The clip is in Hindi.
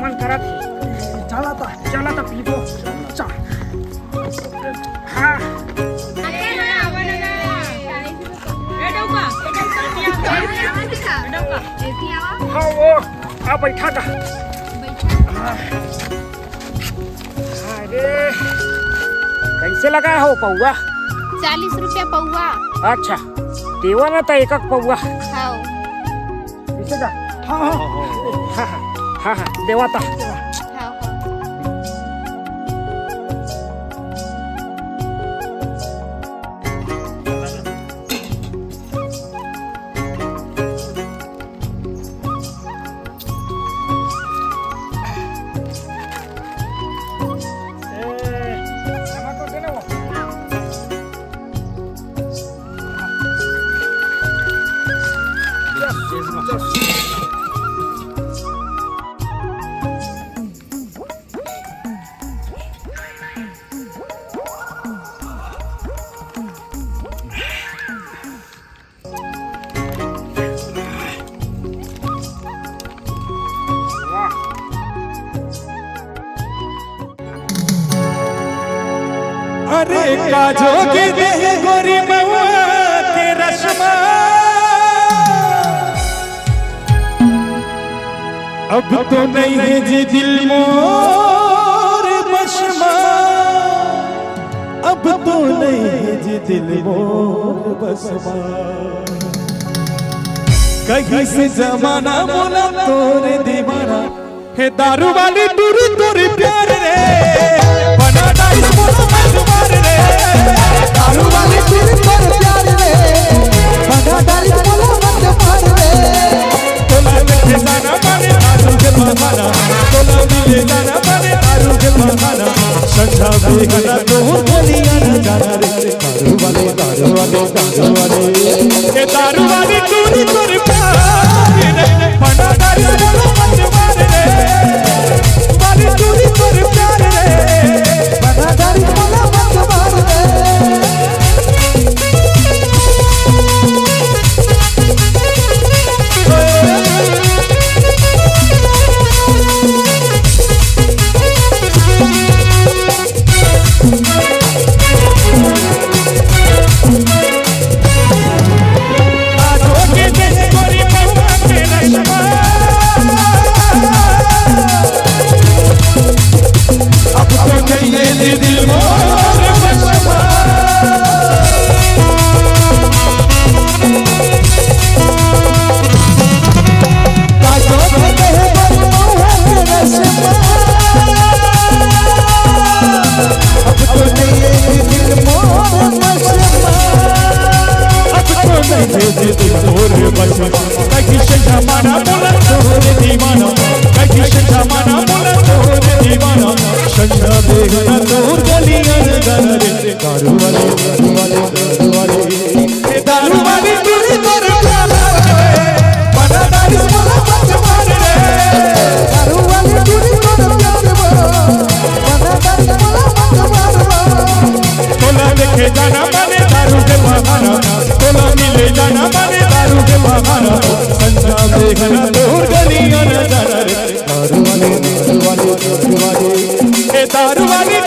मन करा थी। चला था पीबो। चल। हाँ। हाँ वो आ बैठा था। अरे कैसे लगा हो पौवा? 40 रुपया पौवा। अच्छा देवा ना था एक पौवा। हाँ कैसे का? हाँ हाँ हाँ देवा था। अरे काजो के देह गोरी मवा के रश्मा अब तो नहीं है जी दिल मोर बशमा अब तो नहीं है जी दिल मोर बशमा कहीं से जमाना बोला तोरे दीवाना है दारू वाली दूरी तोरी प्यार रे बना डाइस बोलो मजवार रे दारू वाली दूरी तोरी प्यार रे बना डाइस बोलो मजवार रे तोला मिले जाना माने दारू के बहाना तोला मिले जाना माने दारू के बहाना संसा बेगना तो बोलिया न जाना रे दारू वाले ये दारू वाली दूरी तोरी प्यार रे बना डाइस बोलो मजवार रे वाली दूरी तोरी प्यार रे बना डाइस बोलो मजवार रे जाना माने दारू के बहाना तोला मिले जाना माने दारू के बहाना संसा बेगना दूर गलियां न जाना रे दारू वाले ए दारू वाली